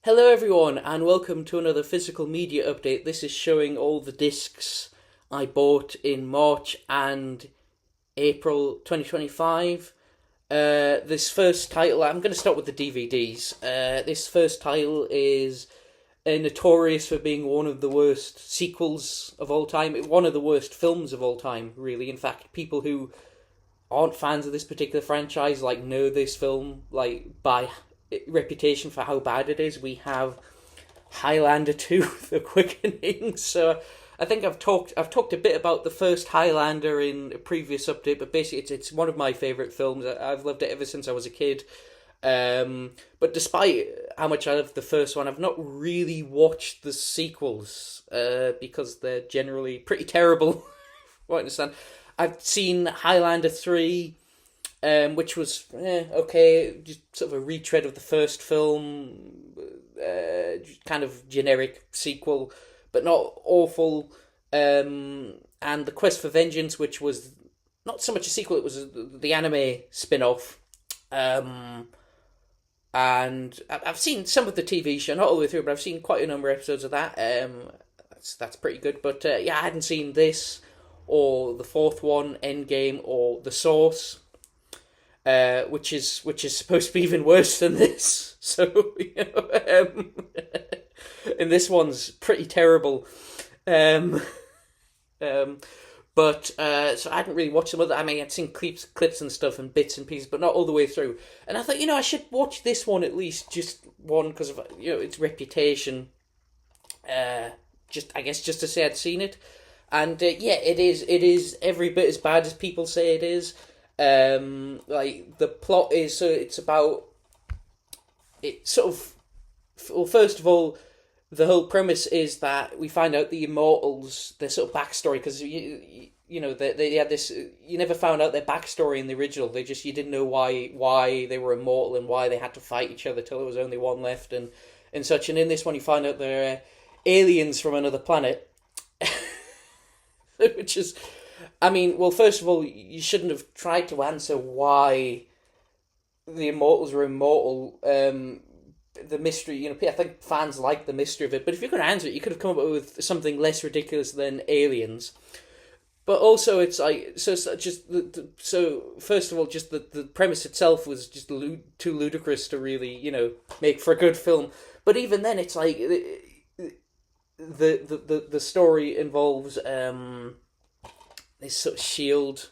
Hello everyone and welcome to another physical media update. This is showing all the discs I bought in March and April 2025. This first title, I'm going to start with the DVDs. This first title is notorious for being one of the worst sequels of all time, one of the worst films of all time, really. In fact, people who aren't fans of this particular franchise know this film by reputation for how bad it is. We have Highlander 2, The Quickening. So I think I've talked a bit about the first Highlander in a previous update, but basically it's one of my favourite films. I've loved it ever since I was a kid. But despite how much I love the first one, I've not really watched the sequels because they're generally pretty terrible. I understand. I've seen Highlander 3, which was okay, just sort of a retread of the first film, kind of generic sequel, but not awful. And The Quest for Vengeance, which was not so much a sequel, it was the anime spin-off. And I've seen some of the TV show, not all the way through, but I've seen quite a number of episodes of that. That's pretty good. But yeah, I hadn't seen this, or the fourth one, Endgame, or The Source. Which is supposed to be even worse than this. So and this one's pretty terrible. But so I hadn't really watched some other. I mean, I'd seen clips and stuff and bits and pieces, but not all the way through. And I thought, I should watch this one at least, just one because of its reputation. Just to say I'd seen it, and yeah, it is every bit as bad as people say it is. The plot is, so it's about, it sort of, well, first of all, the whole premise is that we find out the Immortals, their sort of backstory, because they had this, you never found out their backstory in the original. You didn't know why they were immortal and why they had to fight each other till there was only one left and such. And in this one, you find out they're aliens from another planet, which is, I mean, well, first of all, you shouldn't have tried to answer why the Immortals were immortal. The mystery, I think fans like the mystery of it, but if you're going to answer it, you could have come up with something less ridiculous than aliens. But also, it's so first of all, just the premise itself was just too ludicrous to really, make for a good film. But even then, it's like the story involves this sort of shield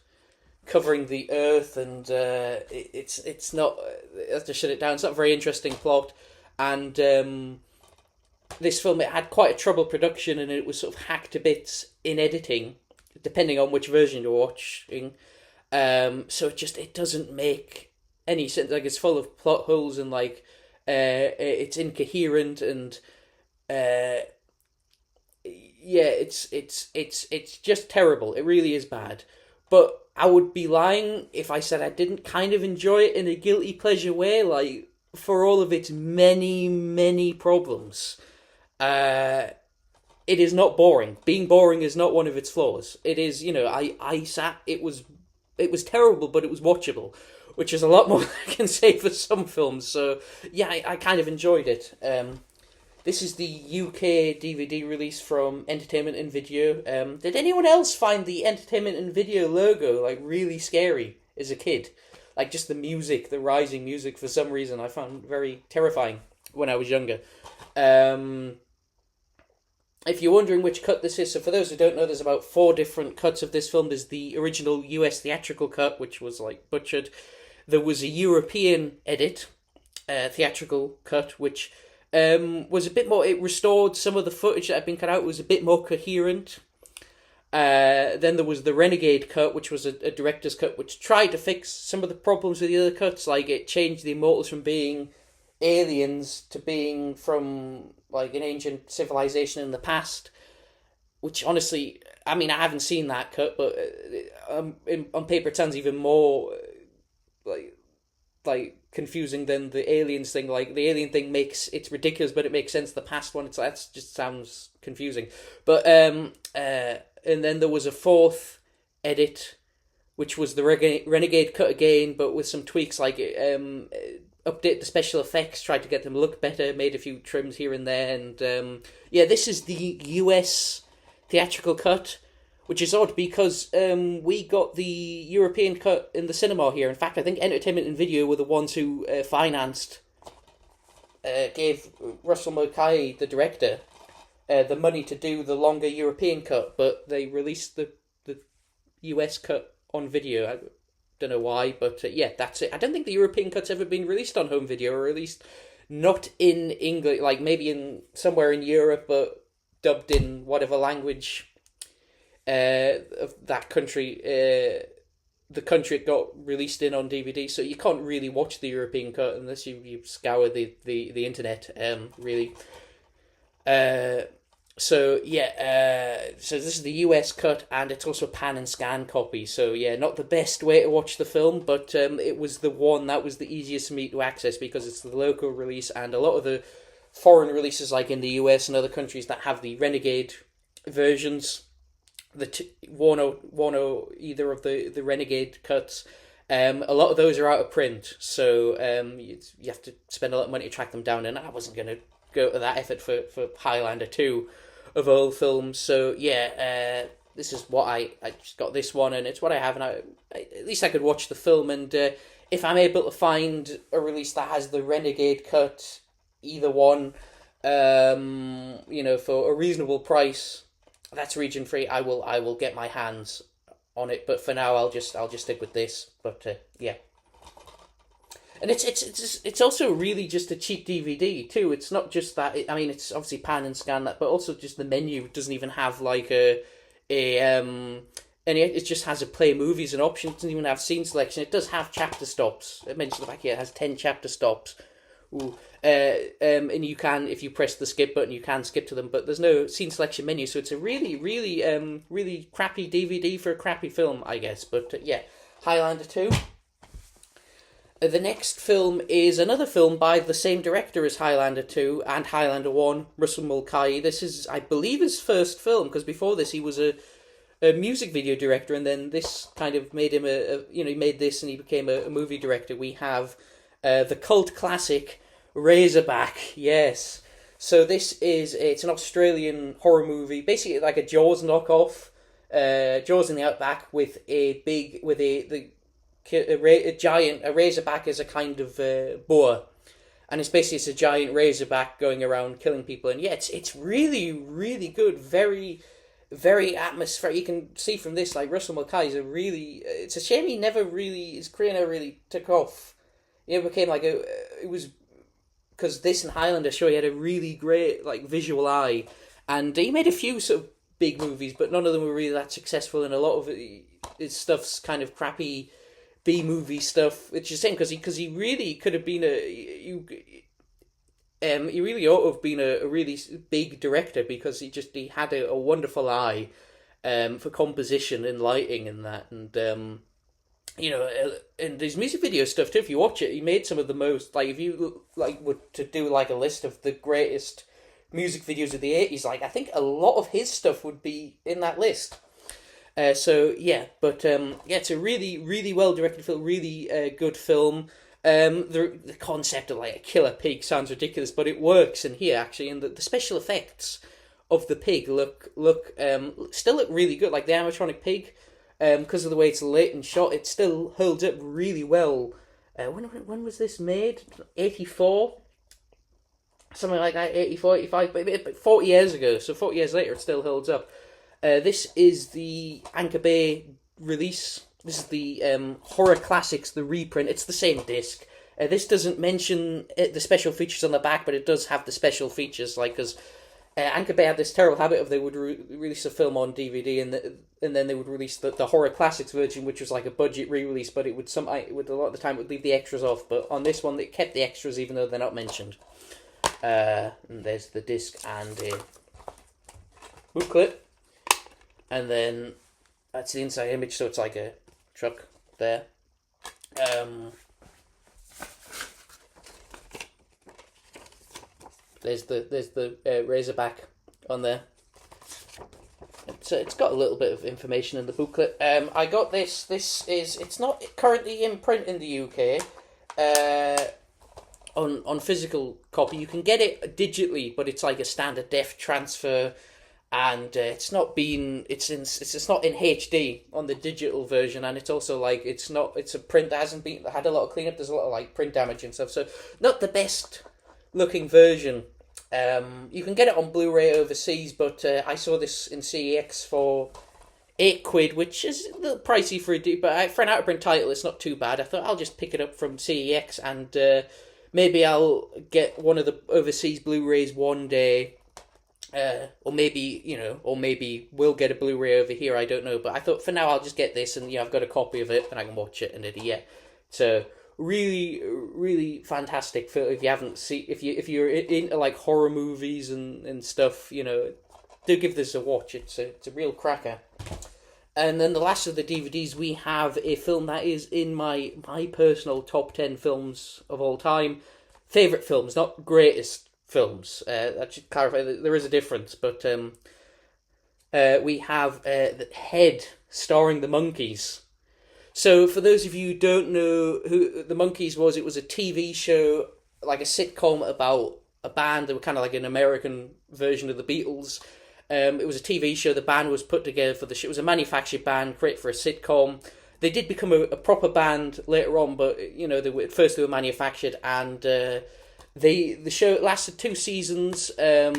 covering the earth, and it's not, I have to shut it down. It's not a very interesting plot, and this film, it had quite a troubled production, and it was sort of hacked to bits in editing, depending on which version you're watching. So it doesn't make any sense. It's full of plot holes, and it's incoherent, and yeah, it's just terrible. It really is bad. But I would be lying if I said I didn't kind of enjoy it in a guilty pleasure way. For all of its many, many problems, it is not boring. Being boring is not one of its flaws. It is, I sat. It was terrible, but it was watchable, which is a lot more than I can say for some films. So yeah, I kind of enjoyed it. This is the UK DVD release from Entertainment and Video. Did anyone else find the Entertainment and Video logo really scary as a kid? Just the music, the rising music, for some reason I found very terrifying when I was younger. If you're wondering which cut this is, so for those who don't know, there's about 4 different cuts of this film. There's the original US theatrical cut, which was butchered. There was a European edit, theatrical cut, which was a bit more, it restored some of the footage that had been cut out, was a bit more coherent. Then there was the Renegade cut, which was a director's cut, which tried to fix some of the problems with the other cuts, it changed the Immortals from being aliens to being from, an ancient civilization in the past, which honestly, I mean, I haven't seen that cut, but on paper it sounds even more, confusing than the aliens thing. The alien thing it's ridiculous, but it makes sense. The past one, that just sounds confusing. But and then there was a 4th edit, which was the Renegade cut again, but with some tweaks. update the special effects, tried to get them to look better, made a few trims here and there, and yeah, this is the US theatrical cut, which is odd because we got the European cut in the cinema here. In fact, I think Entertainment and Video were the ones who gave Russell Mulcahy, the director, the money to do the longer European cut, but they released the US cut on video. I don't know why, but yeah, that's it. I don't think the European cut's ever been released on home video, or at least not in English, like maybe in somewhere in Europe, but dubbed in whatever language of that country, the country it got released in on DVD. So you can't really watch the European cut unless you scour the internet, really. So yeah, so this is the US cut, and it's also a pan and scan copy. So yeah, not the best way to watch the film, but it was the one that was the easiest for me to access because it's the local release, and a lot of the foreign releases, like in the US and other countries that have the Renegade versions, one or either of the Renegade cuts, a lot of those are out of print. So you have to spend a lot of money to track them down, and I wasn't going to go to that effort for Highlander 2 of old films. So yeah, this is what I just got this one, and it's what I have, and I at least I could watch the film, and if I'm able to find a release that has the Renegade cut, either one, for a reasonable price, that's region free, I will get my hands on it. But for now, I'll just stick with this. But yeah. And it's also really just a cheap DVD too. It's not just that. It's obviously pan and scan that, but also just the menu doesn't even have like and it just has a play movies an option. It doesn't even have scene selection. It does have chapter stops. I mentioned the back here. It has 10 chapter stops. Ooh. And you can, if you press the skip button, you can skip to them, but there's no scene selection menu. So it's a really, really, really crappy DVD for a crappy film, I guess. But yeah, Highlander 2. The next film is another film by the same director as Highlander 2 and Highlander 1, Russell Mulcahy. This is, I believe, his first film, because before this he was a music video director, and then this kind of made him he made this and he became a movie director. We have the cult classic Razorback, yes. So it's an Australian horror movie, basically like a Jaws knockoff. Jaws in the Outback with a razorback is a kind of boa, and it's a giant razorback going around killing people. And yeah, it's really, really good, very, very atmospheric. You can see from this, like, Russell Mulcahy is it's a shame his career never really took off. It became like it was because this and Highlander show he had a really great like visual eye, and he made a few sort of big movies, but none of them were really that successful, and a lot of his stuff's kind of crappy B-movie stuff, which is a shame because he really could have been he really ought to have been a really big director, because he had a wonderful eye for composition and lighting and that, and and his music video stuff too. If you watch it, he made some of the most, like, if you were to do like a list of the greatest music videos of the 80s, like, I think a lot of his stuff would be in that list. It's a really, really well directed film, really good film. The concept of like a killer pig sounds ridiculous, but it works in here actually, and the special effects of the pig still look really good. Like the animatronic pig, because of the way it's lit and shot, it still holds up really well. When was this made? 84? Something like that, 84, 85, but 40 years ago. So 40 years later, it still holds up. This is the Anchor Bay release. This is the Horror Classics, the reprint. It's the same disc. This doesn't mention the special features on the back, but it does have the special features, like, because Anchor Bay had this terrible habit of they would release a film on DVD and then they would release the Horror Classics version, which was like a budget re-release, but it would a lot of the time it would leave the extras off. But on this one, it kept the extras even though they're not mentioned. And there's the disc and a booklet. And then that's the inside image, so it's like a truck there. There's the Razorback on there. It's got a little bit of information in the booklet. I got this. It's not currently in print in the UK. on physical copy. You can get it digitally, but it's like a standard def transfer, and it's not in HD on the digital version, and it's also like it's a print that hasn't been had a lot of cleanup. There's a lot of like print damage and stuff, so not the best looking version. You can get it on Blu Ray overseas, but I saw this in CEX for £8, which is a little pricey for an out of print title. It's not too bad. I thought I'll just pick it up from CEX, and maybe I'll get one of the overseas Blu Rays one day. Or maybe we'll get a Blu Ray over here. I don't know, but I thought for now I'll just get this, and I've got a copy of it, and I can watch it. And it's a really, really fantastic film. If you haven't seen, if you're into like horror movies and stuff, do give this a watch. It's a real cracker. And then the last of the DVDs, we have a film that is in my personal top 10 films of all time. Favorite films, not greatest films. I should clarify that there is a difference, but we have the Head, starring the Monkees. So for those of you who don't know who the Monkees was, it was a TV show, like a sitcom about a band. They were kind of like an American version of the Beatles. It was a TV show. The band was put together for the show. It was a manufactured band, created for a sitcom. They did become a proper band later on, but at first they were manufactured, and the show lasted 2 seasons. But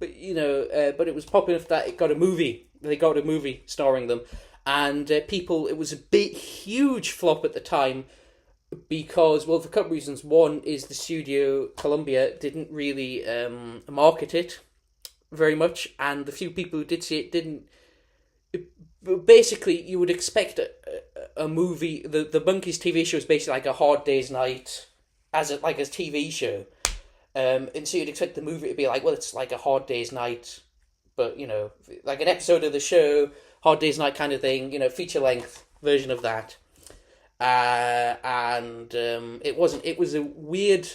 it was popular enough that it got a movie. They got a movie starring them, and it was a huge flop at the time because, well, for a couple of reasons. One is the studio, Columbia, didn't really market it very much, and the few people who did see it didn't. Basically, you would expect a movie. The Monkees TV show is basically like A Hard Day's Night as a TV show, and so you'd expect the movie to be like, well, it's like A Hard Day's Night, but like an episode of the show, Hard Day's Night kind of thing, feature length version of that, and it wasn't. It was a weird,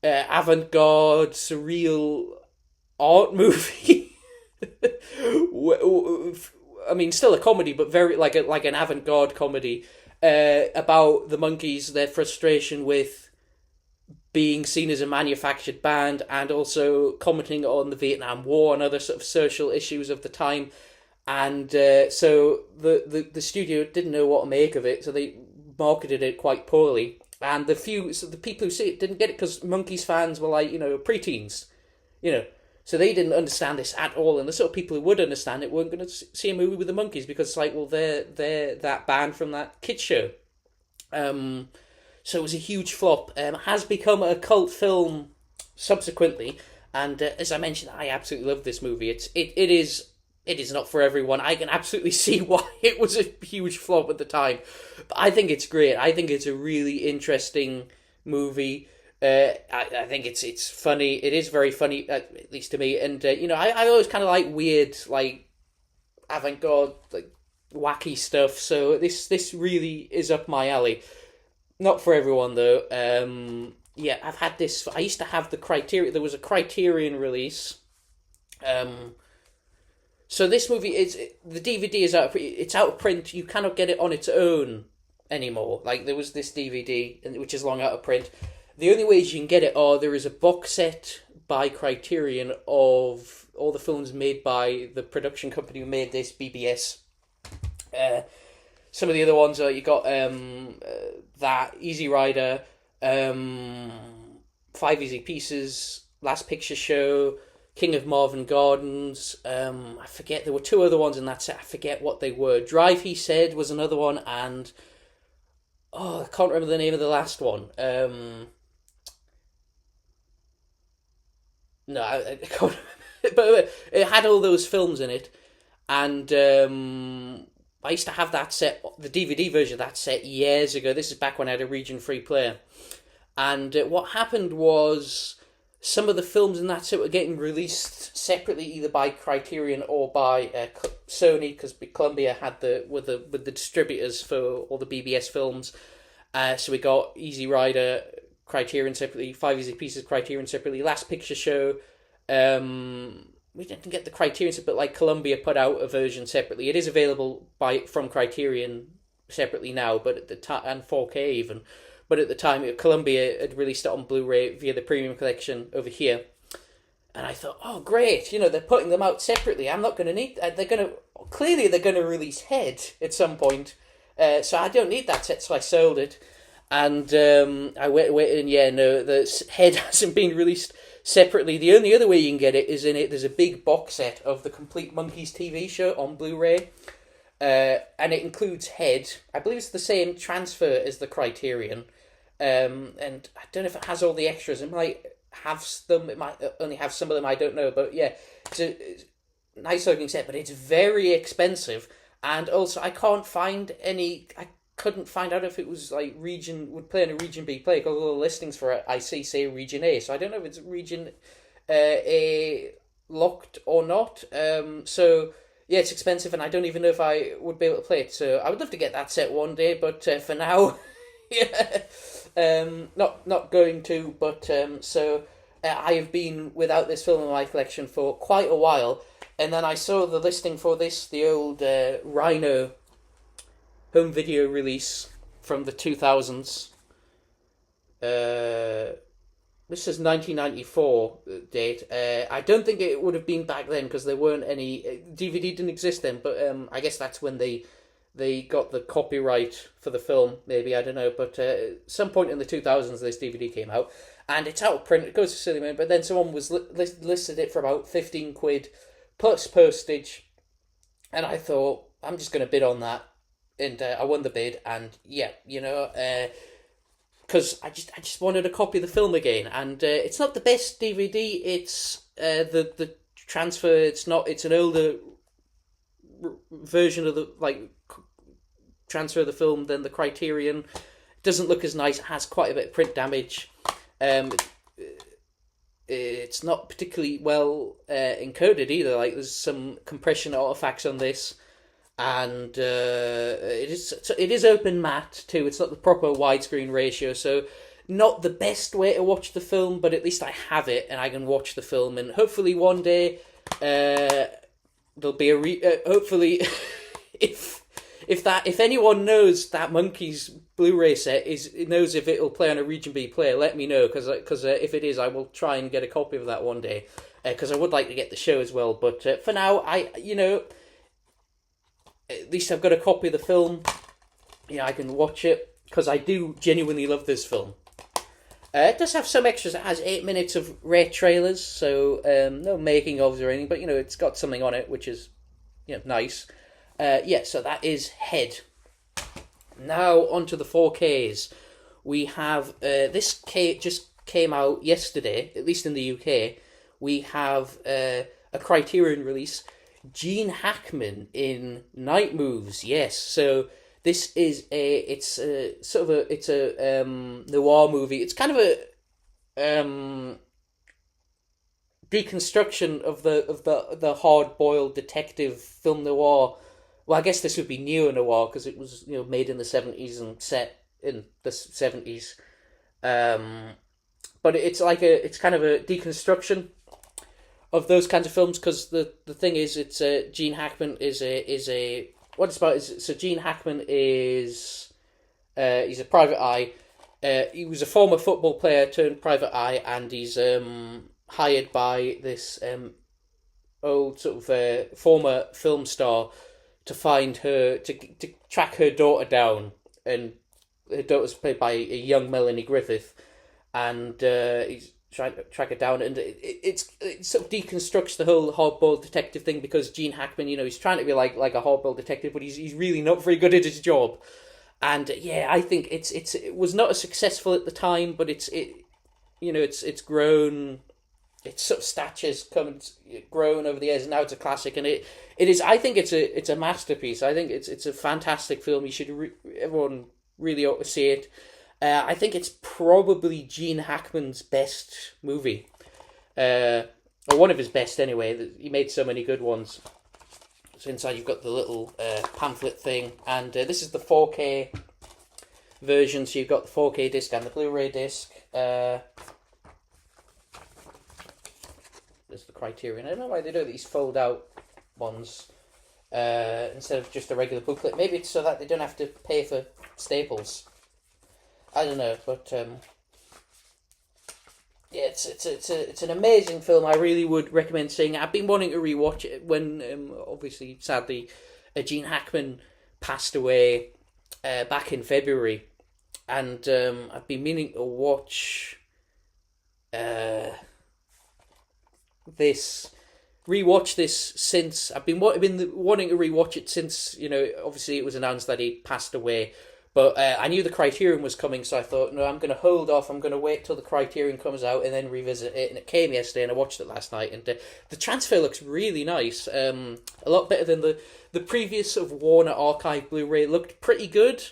avant-garde, surreal art movie. I mean, still a comedy, but very like an avant-garde comedy about the Monkees, their frustration with being seen as a manufactured band, and also commenting on the Vietnam War and other sort of social issues of the time. And so the studio didn't know what to make of it, so they marketed it quite poorly. And the people who see it didn't get it because Monkees fans were like, preteens, So they didn't understand this at all, and the sort of people who would understand it weren't going to see a movie with the Monkees because it's like, well, they're that band from that kids show. So it was a huge flop. Has become a cult film subsequently, and as I mentioned, I absolutely love this movie. It is not for everyone. I can absolutely see why it was a huge flop at the time, but I think it's great. I think it's a really interesting movie. I think it's funny. It is very funny, at least to me. And I always kind of like weird, like avant-garde, like wacky stuff. So this really is up my alley. Not for everyone though. I've had this. I used to have the Criterion. There was a Criterion release. So this movie the DVD is out. It's out of print. You cannot get it on its own anymore. Like there was this DVD, which is long out of print. The only ways you can get it are there is a box set by Criterion of all the films made by the production company who made this, BBS. Some of the other ones are, you got that, Easy Rider, 5 Easy Pieces, Last Picture Show, King of Marvin Gardens. I forget, there were 2 other ones in that set. I forget what they were. Drive, He Said, was another one, and I can't remember the name of the last one. No, I can't. But it had all those films in it, and I used to have that set, the DVD version of that set, years ago. This is back when I had a region-free player, and what happened was some of the films in that set were getting released separately, either by Criterion or by Sony, because Columbia had with the distributors for all the BBS films. So we got Easy Rider, Criterion separately, 5 Easy Pieces, Criterion separately, Last Picture Show. We didn't get the Criterion, but like Columbia put out a version separately. It is available from Criterion separately now, but at the time, and 4K even. But but at the time, Columbia had released it on Blu-ray via the premium collection over here. And I thought, oh, great, they're putting them out separately. I'm not going to need... Clearly, they're going to release Head at some point. So I don't need that set, so I sold it. And I waited, and no, the Head hasn't been released separately. The only other way you can get it is there's a big box set of the Complete Monkeys TV show on Blu-ray. And it includes Head. I believe it's the same transfer as the Criterion. And I don't know if it has all the extras. It might have them. It might only have some of them. I don't know. But yeah, it's a nice looking set, but it's very expensive. And also, I couldn't find out if it was like would play in a Region B play, because all the listings for it I see say Region A. So I don't know if it's Region A locked or not. So yeah, it's expensive, and I don't even know if I would be able to play it. So I would love to get that set one day, but for now, yeah. Not going to, but I have been without this film in my collection for quite a while, and then I saw the listing for the old Rhino home video release from the 2000s. This is 1994 date. I don't think it would have been back then because there weren't any... DVD didn't exist then, but I guess that's when they got the copyright for the film, maybe, I don't know, but some point in the 2000s this DVD came out, and it's out of print, it goes to Silly Man, but then someone was listed it for about 15 quid, plus postage, and I thought, I'm just going to bid on that, and I won the bid, and yeah, because I just wanted a copy of the film again, and it's not the best DVD, it's the transfer, it's an older version of the transfer of the film than the Criterion. It doesn't look as nice. It has quite a bit of print damage. It's not particularly well encoded either. Like, there's some compression artifacts on this, and it is open matte too. It's not the proper widescreen ratio, so not the best way to watch the film. But at least I have it, and I can watch the film. And hopefully one day, there'll be hopefully, if anyone knows that Monkeys Blu-ray set knows if it'll play on a Region B player, let me know, because if it is, I will try and get a copy of that one day, because I would like to get the show as well. But for now, at least I've got a copy of the film. I can watch it, because I do genuinely love this film. It does have some extras. It has 8 minutes of rare trailers, so no making ofs or anything, but it's got something on it, which is nice. So that is Head. Now onto the 4Ks. We have this just came out yesterday, at least in the UK. We have a Criterion release, Gene Hackman in Night Moves. Yes, so this is a noir movie. It's kind of a deconstruction of the hard boiled detective film noir. Well, I guess this would be neo-noir because it was made in the 70s and set in the 70s. But it's kind of a deconstruction of those kinds of films, because the thing is, it's Gene Hackman is a what it's about is, so Gene Hackman is he's a private eye. He was a former football player turned private eye, and he's hired by this old sort of former film star to find her, to track her daughter down, and her daughter's played by a young Melanie Griffith, and he's trying to track her down, and it sort of deconstructs the whole hardboiled detective thing, because Gene Hackman, he's trying to be like a hardboiled detective, but he's really not very good at his job, and I think it was not as successful at the time, but it's grown. Its sort of stature's grown over the years, and now it's a classic, and it is. I think it's a masterpiece. I think it's a fantastic film. You should everyone really ought to see it. I think it's probably Gene Hackman's best movie, or one of his best anyway. He made so many good ones. So inside you've got the little pamphlet thing, and this is the 4K version. So you've got the 4K disc and the Blu-ray disc. There's the Criterion. I don't know why they do these fold-out ones instead of just a regular booklet. Maybe it's so that they don't have to pay for staples. I don't know, but yeah, it's an amazing film. I really would recommend seeing it. I've been wanting to rewatch it when obviously sadly Gene Hackman passed away back in February, and I've been meaning to watch this rewatch this since I've been wanting to rewatch it since obviously it was announced that he passed away. But I knew the Criterion was coming, so I thought, no, I'm going to hold off. I'm going to wait till the Criterion comes out and then revisit it. And it came yesterday, and I watched it last night. And the transfer looks really nice. A lot better than the previous sort of Warner Archive Blu Ray. Looked pretty good.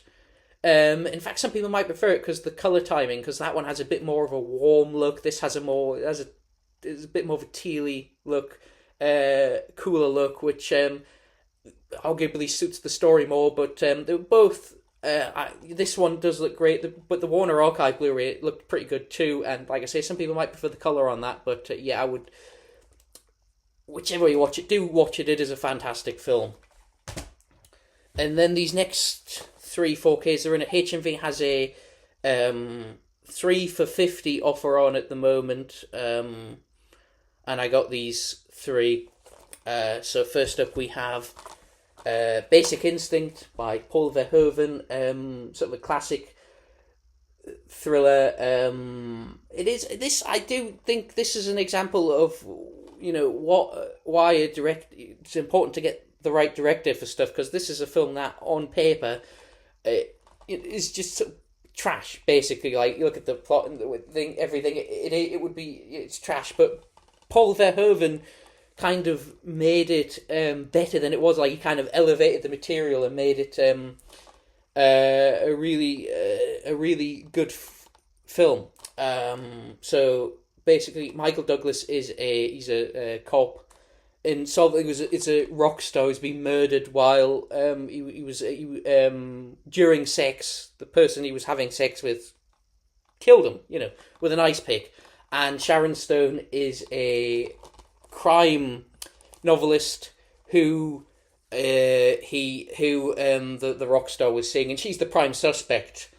In fact, some people might prefer it because the color timing, because that one has a bit more of a warm look. This has a bit more of a tealy look, cooler look, which arguably suits the story more. But they were both. This one does look great, but the Warner Archive Blu-ray looked pretty good too. And like I say, some people might prefer the color on that, but yeah, I would. Whichever way you watch it, do watch it. It is a fantastic film. And then these next 3 4Ks are in it. HMV has a 3 for $50 offer on at the moment, and I got these 3. So first up we have Basic Instinct by Paul Verhoeven, sort of a classic thriller. I do think this is an example of why it's important to get the right director for stuff, because this is a film that on paper it is just sort of trash, basically. Like, you look at the plot and everything, it's trash, but Paul Verhoeven kind of made it better than it was. Like, he kind of elevated the material and made it a really good film. So basically, Michael Douglas is a cop in solving. It's a rock star who's been murdered while during sex. The person he was having sex with killed him, with an ice pick. And Sharon Stone is a crime novelist who the rock star was seeing, and she's the prime suspect.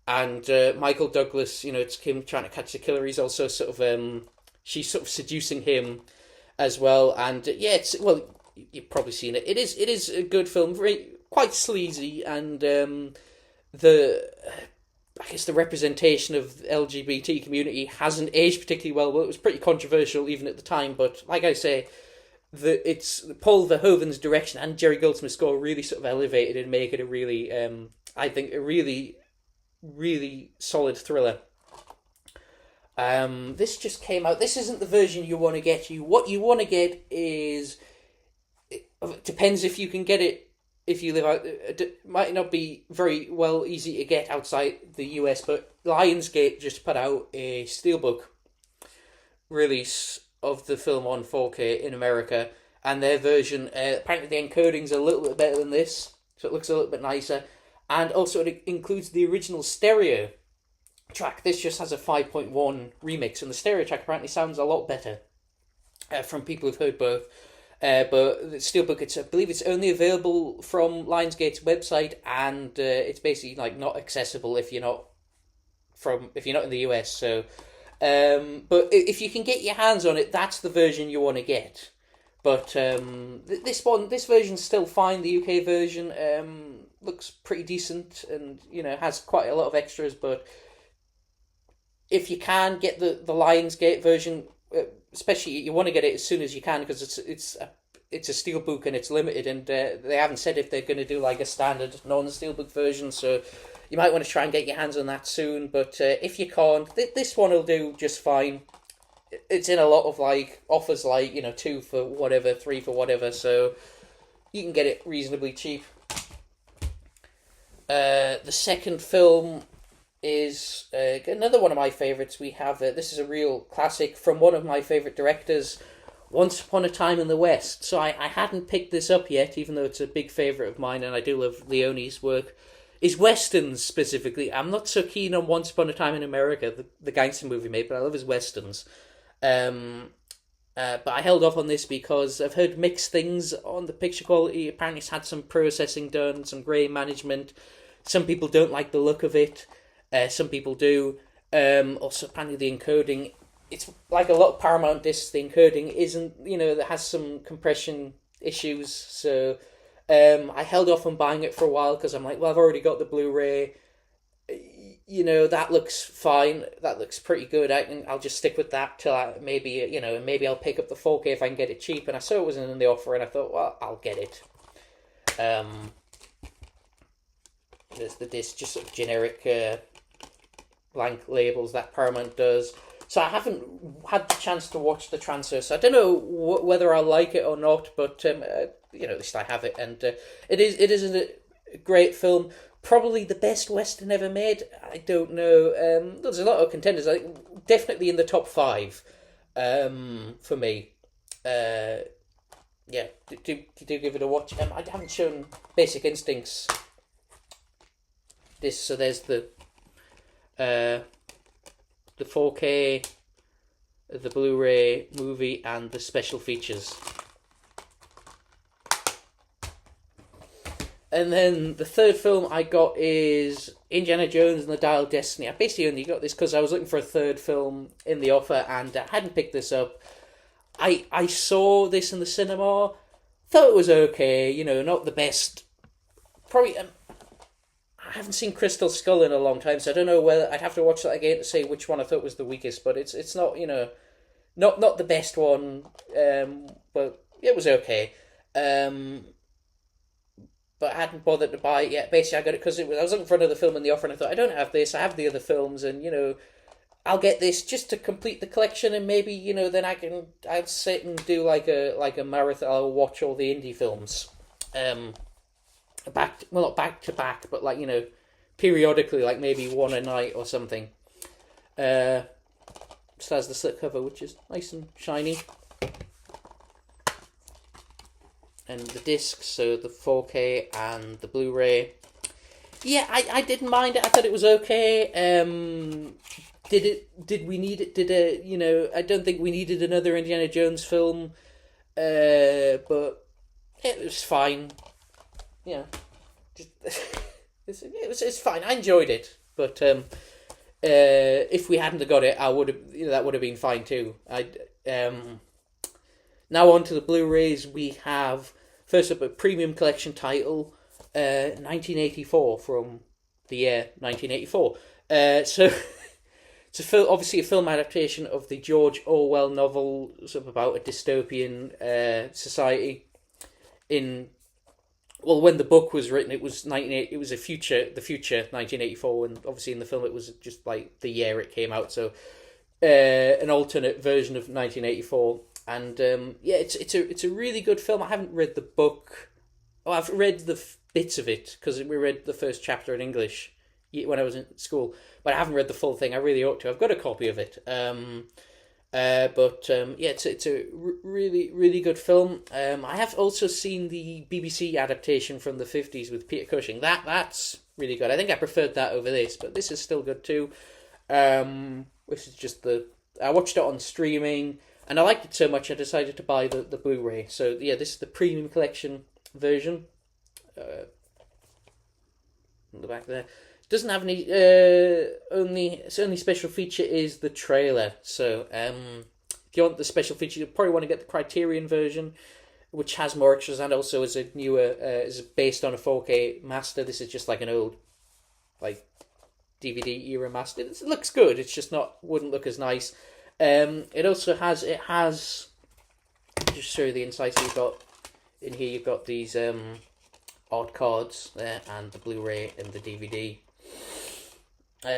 And Michael Douglas, it's him trying to catch the killer. He's also sort of she's sort of seducing him as well. And you've probably seen it. It is a good film, very quite sleazy, and I guess the representation of the LGBT community hasn't aged particularly well. Well, it was pretty controversial even at the time, but like I say, it's Paul Verhoeven's direction and Jerry Goldsmith's score really sort of elevated and make it a really, I think, a really, really solid thriller. This just came out. This isn't the version you want to get. What you want to get is, it depends if you can get it. If you live out, it might not be very well easy to get outside the US, but Lionsgate just put out a steelbook release of the film on 4K in America, and their version, apparently the encoding's a little bit better than this, so it looks a little bit nicer, and also it includes the original stereo track. This just has a 5.1 remix, and the stereo track apparently sounds a lot better from people who've heard both. But the steelbook, I believe it's only available from Lionsgate's website, and it's basically like not accessible if you're not in the US. So, but if you can get your hands on it, that's the version you want to get. But this version's still fine. The UK version looks pretty decent, and has quite a lot of extras. But if you can get the Lionsgate version, especially you want to get it as soon as you can, because it's a steelbook and it's limited, and they haven't said if they're going to do like a standard non-steelbook version, so you might want to try and get your hands on that soon. But if you can't, this one will do just fine. It's in a lot of like offers, like 2 for whatever, 3 for whatever, so you can get it reasonably cheap. The second film is another one of my favourites. We have this is a real classic from one of my favourite directors, Once Upon a Time in the West. So I hadn't picked this up yet, even though it's a big favourite of mine, and I do love Leone's work. Is westerns specifically. I'm not so keen on Once Upon a Time in America, the gangster movie made, but I love his westerns. But I held off on this because I've heard mixed things on the picture quality. Apparently it's had some processing done, some grey management. Some people don't like the look of it. Some people do. Also, apparently the encoding, it's like a lot of Paramount discs. The encoding isn't, that has some compression issues. So I held off on buying it for a while because I'm like, well, I've already got the Blu-ray. That looks fine. That looks pretty good. I'll just stick with that till maybe I'll pick up the 4K if I can get it cheap. And I saw it wasn't in the offer, and I thought, well, I'll get it. There's the disc, just sort of generic blank labels that Paramount does. So I haven't had the chance to watch the transfer, so I don't know whether I like it or not. But at least I have it, and it is a great film. Probably the best Western ever made. I don't know. There's a lot of contenders. Definitely in the top 5 for me. Yeah, do give it a watch. I haven't shown Basic Instincts. So there's the 4K, the Blu-ray movie, and the special features. And then the third film I got is Indiana Jones and the Dial of Destiny. I basically only got this because I was looking for a third film in the offer and I hadn't picked this up. I saw this in the cinema, thought it was okay, not the best. Probably, I haven't seen Crystal Skull in a long time, so I don't know whether I'd have to watch that again to say which one I thought was the weakest. But it's not, not the best one, but it was okay. But I hadn't bothered to buy it yet. Basically, I got it because I was looking for another film in the offer, and I thought, I don't have this, I have the other films, and, I'll get this just to complete the collection, and maybe, then I'll sit and do like a marathon. I'll watch all the indie films. Not back to back, but periodically, like maybe one a night or something. Just has the slip cover, which is nice and shiny. And the discs, so the 4K and the Blu-ray. Yeah, I didn't mind it. I thought it was okay. Did we need it? I don't think we needed another Indiana Jones film. But it was fine. Yeah, it's fine. I enjoyed it, but if we hadn't got it, I would have. That would have been fine too. Now on to the Blu-rays. We have first up a premium collection title, 1984 from the year 1984. So it's obviously a film adaptation of the George Orwell novel, sort of about a dystopian society. When the book was written, it was the future 1984, and obviously in the film it was just like the year it came out. So an alternate version of 1984. And it's a really good film. I haven't read the book. Oh, I've read the bits of it because we read the first chapter in English when I was in school, but I haven't read the full thing. I really ought to. I've got a copy of it. It's a really, really good film. I have also seen the BBC adaptation from the 50s with Peter Cushing. That's really good. I think I preferred that over this, but this is still good too. This is just I watched it on streaming. And I liked it so much I decided to buy the Blu-ray. So yeah, this is the premium collection version. On the back there. It doesn't have any only special feature is the trailer. So if you want the special feature, you probably want to get the Criterion version, which has more extras and also is a newer is based on a 4K master. This is just like an old DVD era master. It looks good, it's just wouldn't look as nice. It has just show you the inside. So you've got these art cards there and the Blu-ray and the DVD.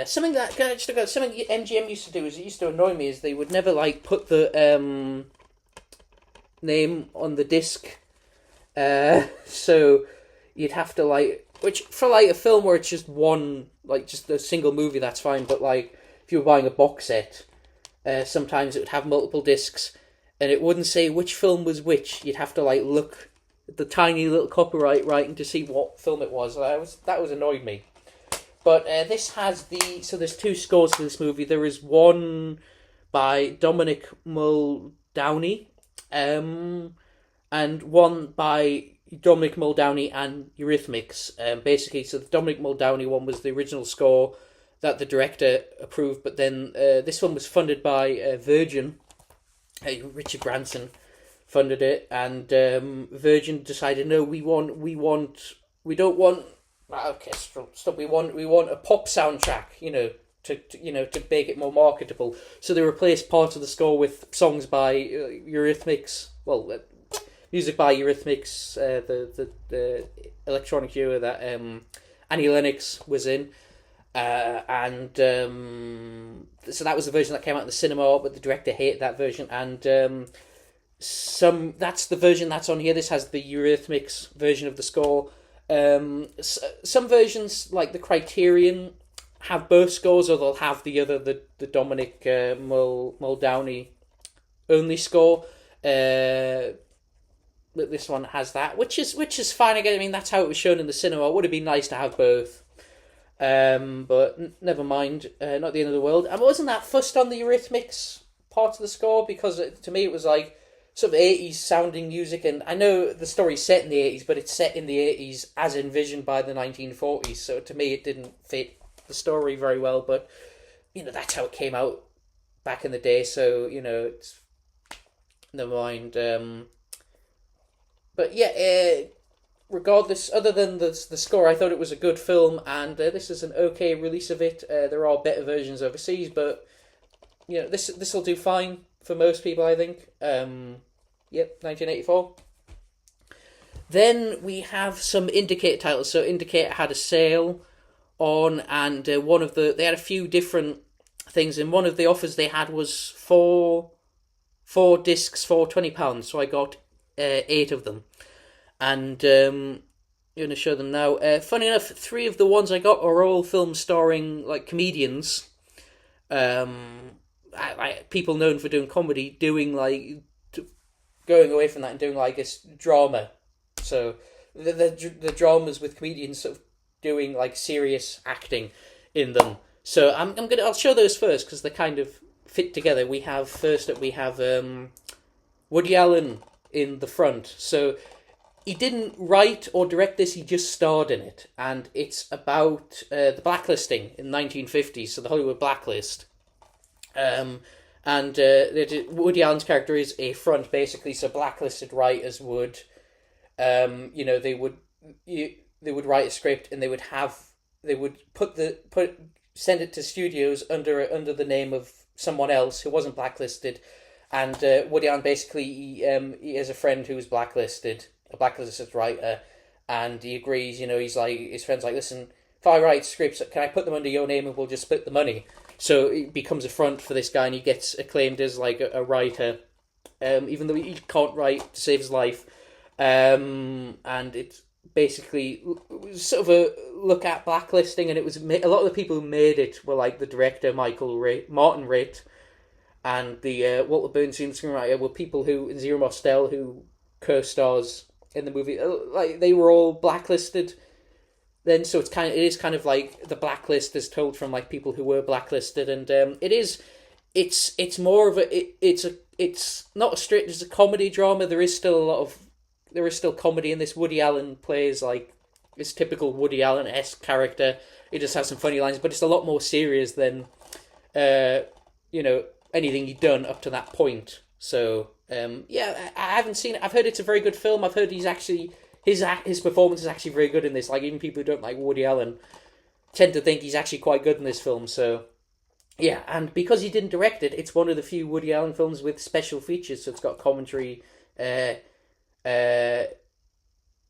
Something MGM used to do is it used to annoy me is they would never put the name on the disc. So you'd have to which for a film where it's just one just a single movie, that's fine. But if you were buying a box set. Sometimes it would have multiple discs, and it wouldn't say which film was which. You'd have to look at the tiny little copyright writing to see what film it was. That was annoyed me. But this has there's 2 scores to this movie. There is one by Dominic Muldowney, and one by Dominic Muldowney and Eurythmics. Basically, so the Dominic Muldowney one was the original score. that the director approved. But then this one was funded by Virgin. Richard Branson funded it, and Virgin decided, no, we don't want orchestral stuff. We want a pop soundtrack, to make it more marketable. So they replaced parts of the score with songs by Eurythmics. Well, music by Eurythmics, the electronic duo that Annie Lennox was in. And so that was the version that came out in the cinema, but the director hated that version, and that's the version that's on here. This has the Eurythmics version of the score. Some versions, like the Criterion, have both scores, or they'll have the Dominic Muldowney only score. This one has that, which is fine. Again, I mean, that's how it was shown in the cinema. It would have been nice to have both. But never mind, not the end of the world. I wasn't that fussed on the Eurythmics part of the score, because to me it was like sort of 80s sounding music, and I know the story's set in the 80s, but it's set in the 80s as envisioned by the 1940s, so to me it didn't fit the story very well, but that's how it came out back in the day, so it's never mind. But yeah, regardless, other than the score, I thought it was a good film, and this is an okay release of it. There are better versions overseas, but this will do fine for most people, I think. 1984. Then we have some Indicator titles. So Indicator had a sale on, and they had a few different things, and one of the offers they had was four discs for £20. So I got 8 of them. And I'm going to show them now. Funny enough, 3 of the ones I got are all films starring like comedians, people known for doing comedy, doing like going away from that and doing like this drama. So the dramas with comedians sort of doing like serious acting in them. So I'll show those first because they kind of fit together. We have Woody Allen in the front. So he didn't write or direct this, he just starred in it. And it's about the blacklisting in the 1950s, so the Hollywood blacklist. Woody Allen's character is a front, basically, so blacklisted writers would, they would write a script and they would send it to studios under the name of someone else who wasn't blacklisted. And Woody Allen basically, he has a friend who was blacklisted, a blacklisted writer, and he agrees, he's like, his friend's like, listen, if I write scripts, can I put them under your name and we'll just split the money? So it becomes a front for this guy, and he gets acclaimed as like a writer, even though he can't write to save his life. And it's basically sort of a look at blacklisting, and it was a lot of the people who made it were like the director Martin Ritt, and the Walter Bernstein screenwriter were people who, and Zero Mostel, who co-stars in the movie, like they were all blacklisted. Then so it is kind of like the blacklist is told from like people who were blacklisted, and it's more of it's not straight as a comedy drama. There is still comedy in this. Woody Allen plays like this typical Woody Allen-esque character. He just has some funny lines, but it's a lot more serious than anything he'd done up to that point. So I haven't seen it. I've heard it's a very good film. I've heard he's actually his performance is actually very good in this. Like, even people who don't like Woody Allen tend to think he's actually quite good in this film. So yeah, and because he didn't direct it, it's one of the few Woody Allen films with special features. So it's got commentary,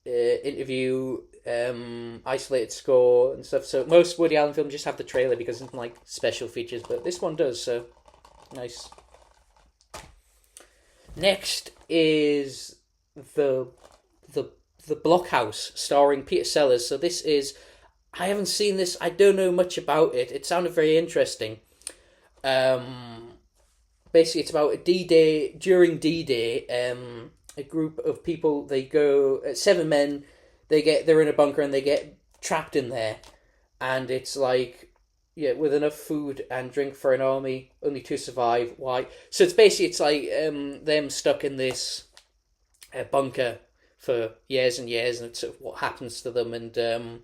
interview, isolated score and stuff. So most Woody Allen films just have the trailer because it's like special features, but this one does. So nice. Next is the Blockhouse, starring Peter Sellers. So this is, I haven't seen this, I don't know much about it. It sounded very interesting. Basically, it's about D-Day. During D-Day, a group of people, they go, 7 men, they're in a bunker and they get trapped in there. And it's like, with enough food and drink for an army, only 2 survive. Why? So it's like them stuck in this bunker for years and years, and it's sort of what happens to them, and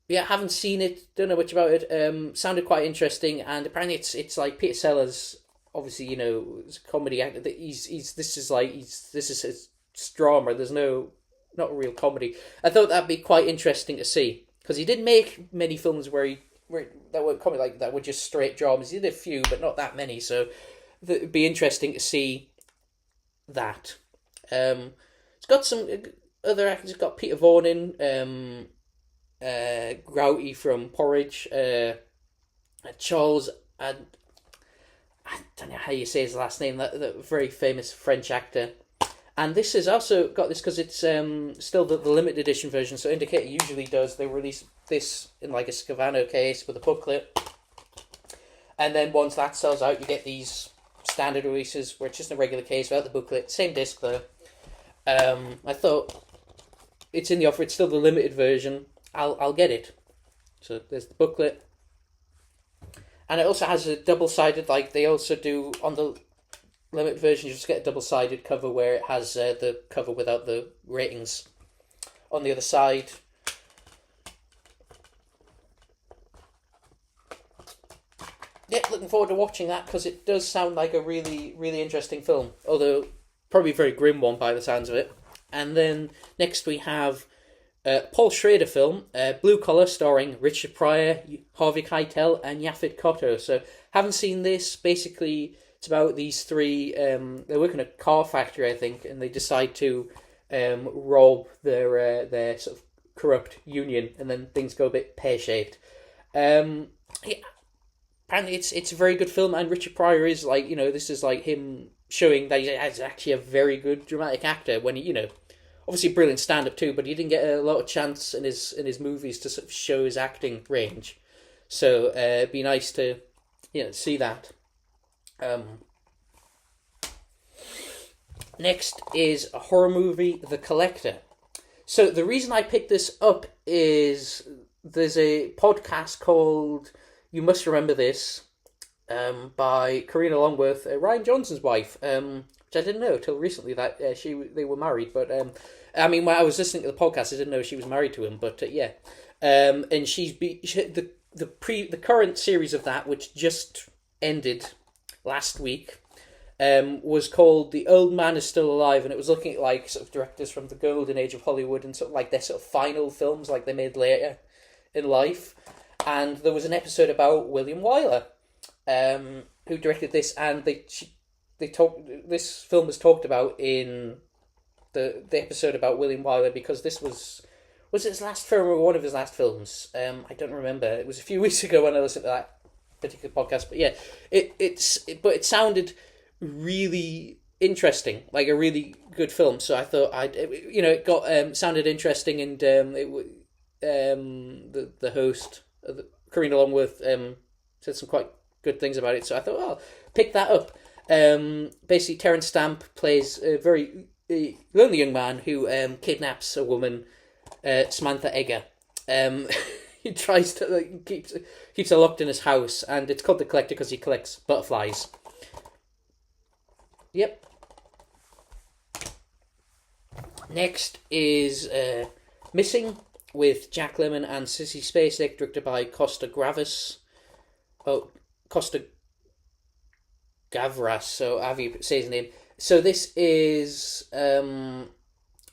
Yeah, haven't seen it. Don't know much about it. Sounded quite interesting, and apparently it's like Peter Sellers. Obviously, is a comedy actor. That he's this is like this is his drama. There's not a real comedy. I thought that'd be quite interesting to see because he didn't make many films where that were comedy like that were just straight dramas. He did a few, but not that many. So it'd be interesting to see that. It's got some other actors. It's got Peter Vaughan in. Grouty from Porridge, Charles, and I don't know how you say his last name. That very famous French actor, and this has also got this because it's still the limited edition version. So Indicator usually does. They release this in like a Scavano case with a booklet, and then once that sells out, you get these standard releases where it's just a regular case without the booklet. Same disc though. I thought it's in the offer. It's still the limited version. I'll get it. So there's the booklet, and it also has a double-sided, like they also do on the limited version. You just get a double-sided cover where it has the cover without the ratings on the other side. Yeah, looking forward to watching that because it does sound like a really, really interesting film. Although probably a very grim one by the sounds of it. And then next we have Paul Schrader film, Blue Collar, starring Richard Pryor, Harvey Keitel, and Yaphet Kotto. So, haven't seen this. Basically, it's about these three. They work in a car factory, I think, and they decide to rob their sort of corrupt union, and then things go a bit pear shaped. Yeah, apparently, it's a very good film, and Richard Pryor is like this is like him showing that he's actually a very good dramatic actor when he obviously brilliant stand-up too, but he didn't get a lot of chance in his movies to sort of show his acting range. So it'd be nice to see that. Next is a horror movie, The Collector. So the reason I picked this up is there's a podcast called You Must Remember This by Karina Longworth, Ryan Johnson's wife, which I didn't know till recently that they were married. But I mean, when I was listening to the podcast, I didn't know she was married to him. But yeah, and the current series of that, which just ended last week, was called The Old Man Is Still Alive, and it was looking at like sort of directors from the golden age of Hollywood and sort of like their sort of final films like they made later in life. And there was an episode about William Wyler, who directed this, and this film was talked about in the episode about William Wyler because this was his last film or one of his last films. I don't remember. It was a few weeks ago when I listened to that particular podcast. But yeah, but it sounded really interesting, like a really good film. So I thought it got sounded interesting, and the host, Karina Longworth, said some quite good things about it. So I thought, I'll pick that up. Basically, Terence Stamp plays a very lonely young man who kidnaps a woman, Samantha Egger. He tries to keeps her locked in his house, and it's called The Collector because he collects butterflies. Yep. Next is Missing with Jack Lemmon and Sissy Spacek, directed by Costa Gavras. Oh, Costa Gavras. So how do you say his name? So this is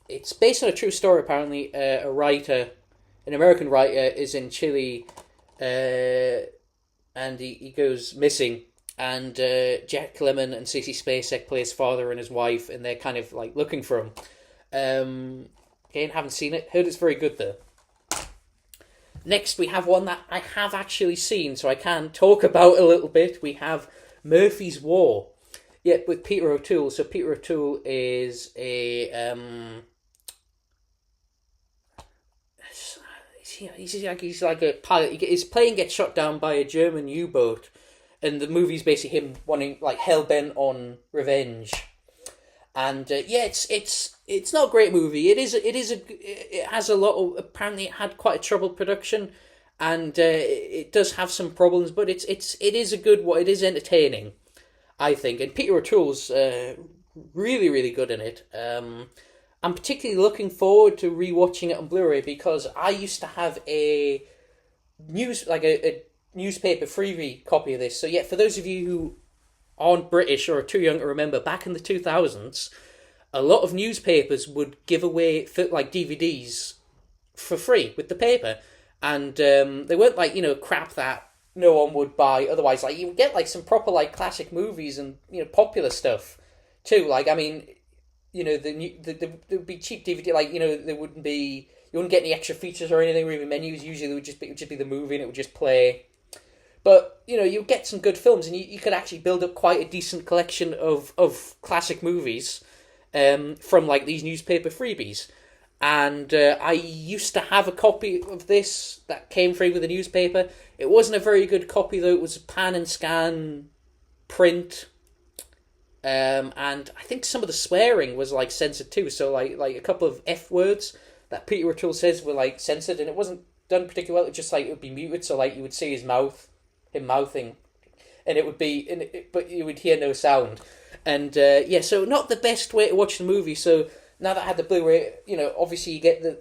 it's based on a true story. Apparently, a writer, an American writer, is in Chile, and he goes missing. And Jack Lemmon and Sissy Spacek play his father and his wife, and they're kind of like looking for him. Again, haven't seen it. Heard it's very good though. Next, we have one that I have actually seen, so I can talk about a little bit. We have Murphy's War. Yeah, with Peter O'Toole. So Peter O'Toole is a he's like a pilot. His plane gets shot down by a German U-boat, and the movie's basically him wanting, like, hell-bent on revenge. And it's not a great movie. It has a lot of, apparently it had quite a troubled production, and it does have some problems, but it is a good one. It is entertaining, I think. And Peter O'Toole's really, really good in it. I'm particularly looking forward to rewatching it on Blu Ray because I used to have a a newspaper freebie copy of this. So yeah, for those of you who aren't British or are too young to remember, back in the 2000s, a lot of newspapers would give away like DVDs for free with the paper, and they weren't like crap that no one would buy otherwise. Like you would get like some proper like classic movies and popular stuff too. Like I mean, there would be cheap DVD. Like there wouldn't be you wouldn't get any extra features or anything or even menus. Usually it would just be the movie and it would just play. But you get some good films and you could actually build up quite a decent collection of classic movies from like these newspaper freebies. And I used to have a copy of this that came free with the newspaper. It wasn't a very good copy though. It was a pan and scan print, and I think some of the swearing was like censored too. So like a couple of F words that Peter O'Toole says were like censored, and it wasn't done particularly well. It just like it would be muted, so like you would see him mouthing, and it would be, but you would hear no sound. And so not the best way to watch the movie. So now that I had the Blu Ray, obviously you get to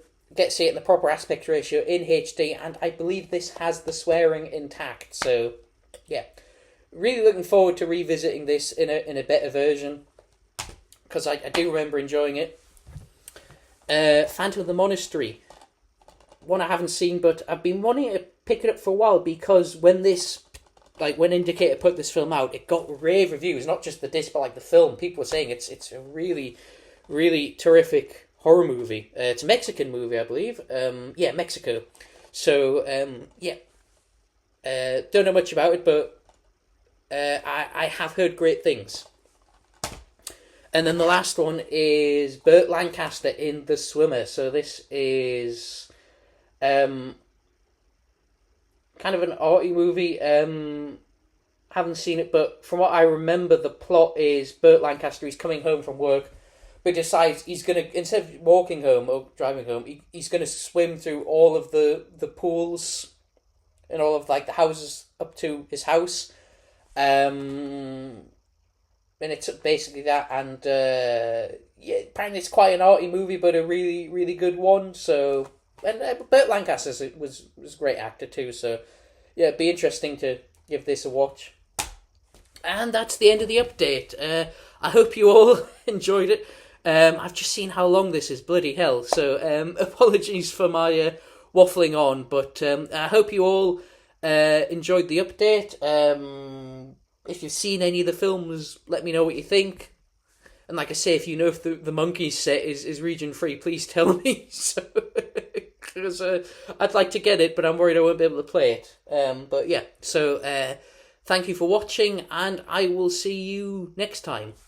see it in the proper aspect ratio in HD, and I believe this has the swearing intact. So yeah, really looking forward to revisiting this in a better version, because I do remember enjoying it. Phantom of the Monastery, one I haven't seen, but I've been wanting to pick it up for a while because when Indicator put this film out, it got rave reviews, not just the disc, but like the film. People were saying it's a really, really terrific horror movie. It's a Mexican movie, I believe. Mexico. So, don't know much about it, but I have heard great things. And then the last one is Burt Lancaster in The Swimmer. So this is kind of an arty movie. Haven't seen it, but from what I remember, the plot is Burt Lancaster, he's coming home from work, but decides he's going to, instead of walking home or driving home, he's going to swim through all of the pools and all of like the houses up to his house. And it's basically that, and apparently it's quite an arty movie, but a really, really good one. So, and Burt Lancaster was a great actor too. So, yeah, it'd be interesting to give this a watch. And that's the end of the update. I hope you all enjoyed it. I've just seen how long this is, bloody hell. So, apologies for my waffling on, but I hope you all enjoyed the update. If you've seen any of the films, let me know what you think. And like I say, if you know if the Monkeys set is region free, please tell me. So, because I'd like to get it, but I'm worried I won't be able to play it. But yeah, so thank you for watching, and I will see you next time.